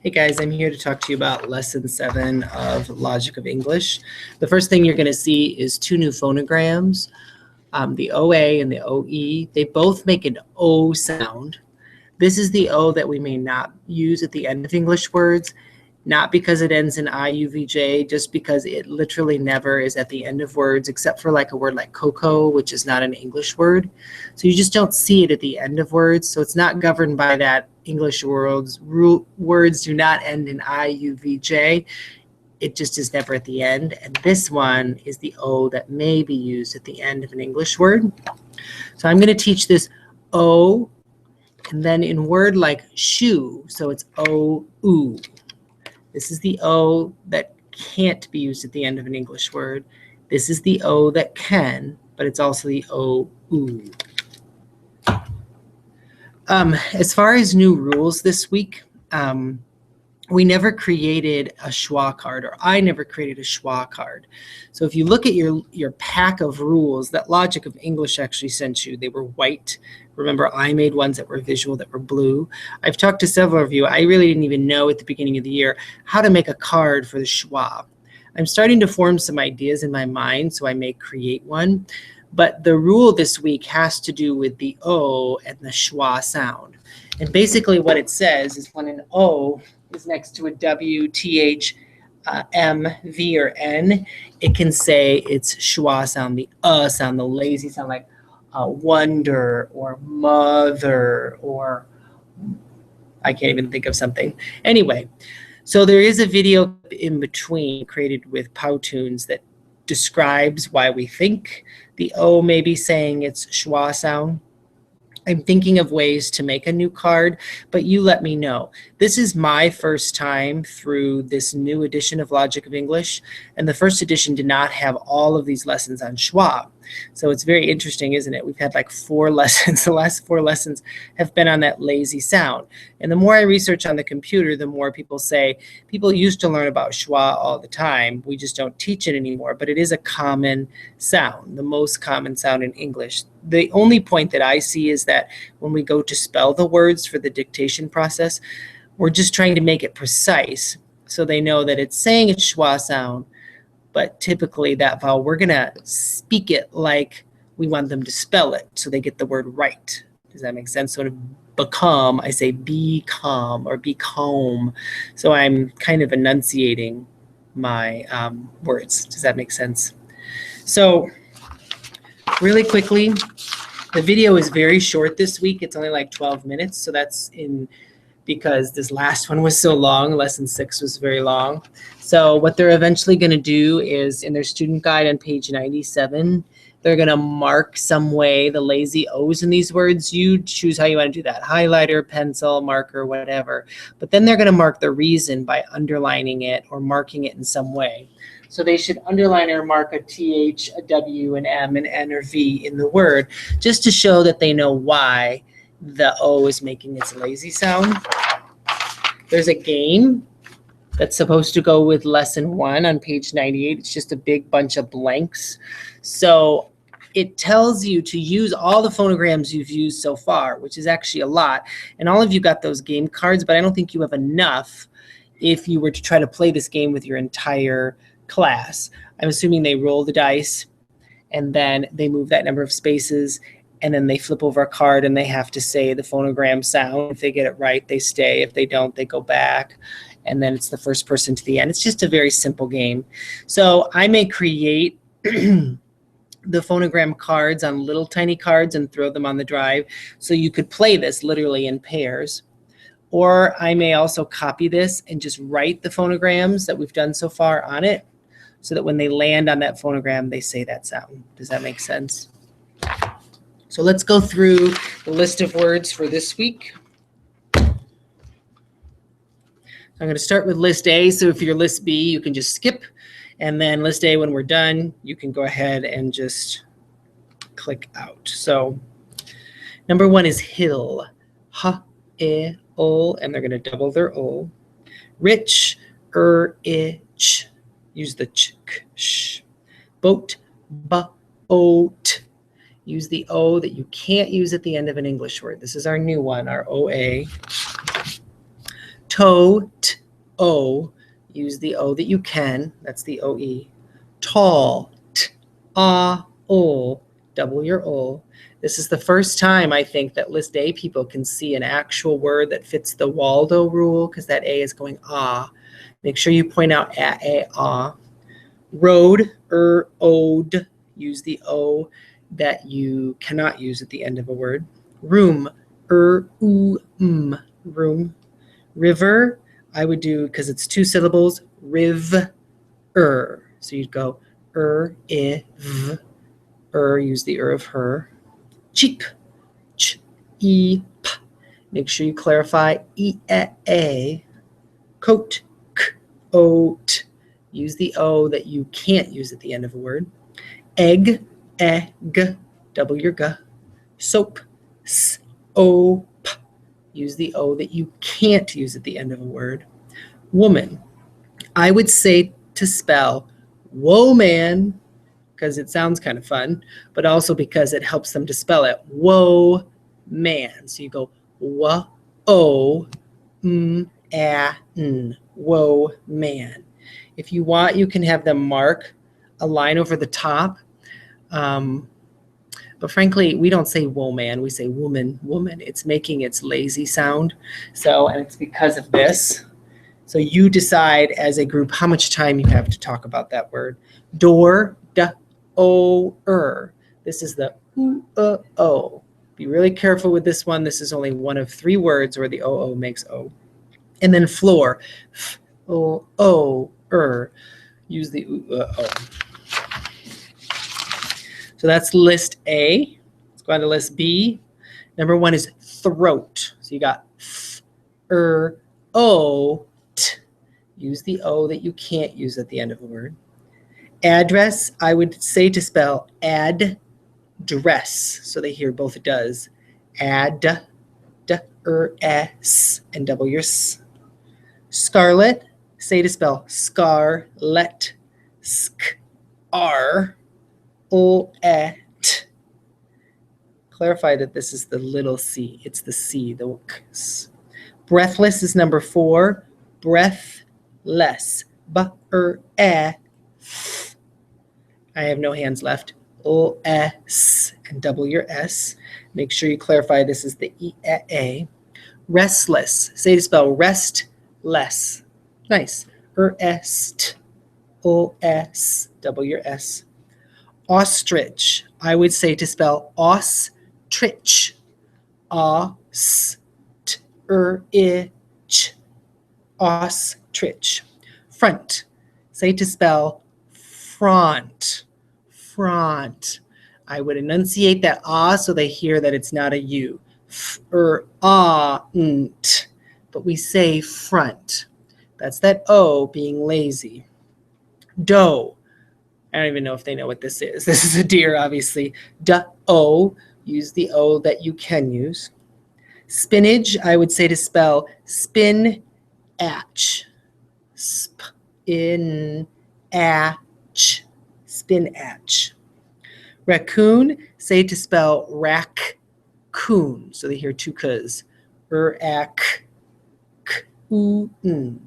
Hey guys, I'm here to talk to you about lesson 7 of Logic of English. The first thing you're going to see is two new phonograms, the OA and the OE. They both make an O sound. This is the O that we may not use at the end of English words, not because it ends in IUVJ, just because it literally never is at the end of words, except for like a word like cocoa, which is not an English word. So you just don't see it at the end of words. So it's not governed by that. English words do not end in IUVJ. It just is never at the end. And this one is the O that may be used at the end of an English word. So I'm going to teach this O, and then in word like shoe, so it's O-oo. This is the O that can't be used at the end of an English word. This is the O that can, but it's also the O-oo. As far as new rules this week, we never created a schwa card, or I never created a schwa card. So if you look at your pack of rules that Logic of English actually sent you, they were white. Remember, I made ones that were visual that were blue. I've talked to several of you. I really didn't even know at the beginning of the year how to make a card for the schwa. I'm starting to form some ideas in my mind, so I may create one. But the rule this week has to do with the O and the schwa sound. And basically what it says is when an O is next to a W, TH, M, V, or N, it can say it's schwa sound, the sound, the lazy sound, like wonder or mother, or I can't even think of something. Anyway, so there is a video in between created with Powtoons that describes why we think the O may be saying it's schwa sound. I'm thinking of ways to make a new card, but you let me know. This is my first time through this new edition of Logic of English, and the first edition did not have all of these lessons on schwa. So it's very interesting, isn't it? We've had like 4 lessons. The last 4 lessons have been on that lazy sound. And the more I research on the computer, the more people say, people used to learn about schwa all the time. We just don't teach it anymore, but it is a common sound, the most common sound in English. The only point that I see is that when we go to spell the words for the dictation process, we're just trying to make it precise so they know that it's saying it's schwa sound, but typically that vowel, we're going to speak it like we want them to spell it so they get the word right. Does that make sense? So to become, I say become or become. So I'm kind of enunciating my words. Does that make sense? So really quickly, the video is very short this week. It's only like 12 minutes. So that's because this last one was so long. Lesson 6 was very long. So what they're eventually going to do is in their student guide on page 97, they're going to mark some way the lazy O's in these words. You choose how you want to do that. Highlighter, pencil, marker, whatever. But then they're going to mark the reason by underlining it or marking it in some way. So they should underline or mark a TH, a W, an M, an N, or V in the word just to show that they know why the O is making its lazy sound. There's a game that's supposed to go with lesson 1 on page 98. It's just a big bunch of blanks. So it tells you to use all the phonograms you've used so far, which is actually a lot. And all of you got those game cards, but I don't think you have enough if you were to try to play this game with your entire class. I'm assuming they roll the dice and then they move that number of spaces, and then they flip over a card and they have to say the phonogram sound. If they get it right, they stay. If they don't, they go back. And then it's the first person to the end. It's just a very simple game. So I may create the phonogram cards on little tiny cards and throw them on the drive. So you could play this literally in pairs. Or I may also copy this and just write the phonograms that we've done so far on it so that when they land on that phonogram, they say that sound. Does that make sense? So let's go through the list of words for this week. So I'm going to start with list A. So if you're list B, you can just skip. And then list A, when we're done, you can go ahead and just click out. So number 1 is hill. Ha-e-ol, and they're going to double their O. Rich, ich. Use the ch, sh. Boat, ba-oat. Use the O that you can't use at the end of an English word. This is our new one, our OA. Tote, O, use the O that you can. That's the OE. Tall, T, A, O, double your O. This is the first time I think that List A people can see an actual word that fits the Waldo rule because that A is going ah. Make sure you point out a, ah. Road, ode, use the O that you cannot use at the end of a word. Room, room. River, I would do, because it's 2 syllables, riv, So you'd go iv, use the of her. Cheap, ch, e, p. Make sure you clarify a. Coat, k, oat. Use the O that you can't use at the end of a word. Egg, double your g. Soap, soap. Use the O that you can't use at the end of a word. Woman, I would say to spell whoa man, because it sounds kind of fun, but also because it helps them to spell it. Whoa man. So you go whoa, n, whoa man. If you want, you can have them mark a line over the top. But frankly, we don't say whoa man, we say woman. It's making its lazy sound. So, and it's because of this. So you decide as a group how much time you have to talk about that word. Door, This is the o. Be really careful with this one. This is only one of 3 words where the o makes o. And then floor, use the o. So that's list A. Let's go on to list B. Number 1 is throat. So you got o, t. Use the O that you can't use at the end of a word. Address, I would say to spell address. So they hear both does. Add, s, and double your s. Scarlet, say to spell scarlet. R, o, t. Clarify that this is the little c. It's the c, the k. Breathless is number 4. Breathless. I have no hands left. O-S and double your S. Make sure you clarify this is the E-A. Restless. Say to spell restless. Nice. Er-est. O-S. Double your S. Ostrich. I would say to spell ostrich. Ostrich. Ostrich. Front. Say to spell front. Front. I would enunciate that ah so they hear that it's not a U. But we say front. That's that O being lazy. Doe. I don't even know if they know what this is. This is a deer, obviously. Do. Use the O that you can use. Spinach, I would say to spell spin-atch. Spin-atch. Spin-atch. Raccoon, say to spell rack-coon. So they hear 2 k's. And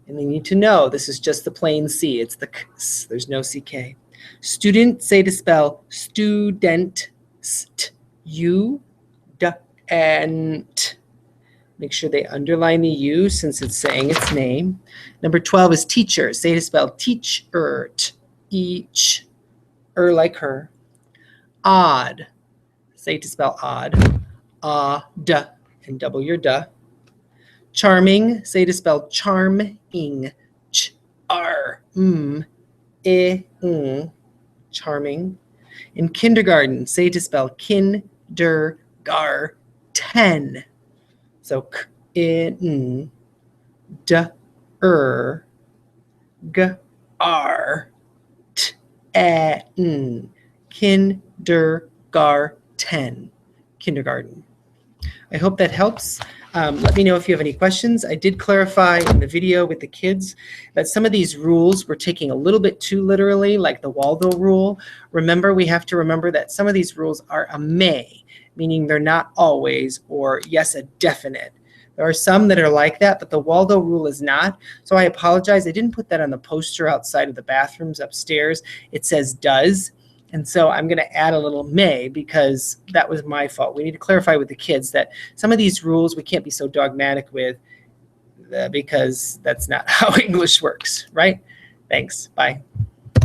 they need to know this is just the plain C. It's the K's. There's no CK. Student, say to spell student. And make sure they underline the U since it's saying its name. Number 12 is teacher. Say to spell teacher. Each. Like her. Odd. Say to spell odd. Odd. And double your duh. Charming. Say to spell charming. Charming. In kindergarten, say to spell kindergarten. So kindergarten. Kindergarten. I hope that helps. Let me know if you have any questions. I did clarify in the video with the kids that some of these rules we're taking a little bit too literally, like the Waldo rule. Remember, we have to remember that some of these rules are a may, meaning they're not always, or yes, a definite. There are some that are like that, but the Waldo rule is not. So I apologize. I didn't put that on the poster outside of the bathrooms upstairs. It says does. And so I'm going to add a little may because that was my fault. We need to clarify with the kids that some of these rules we can't be so dogmatic with because that's not how English works, right? Thanks. Bye.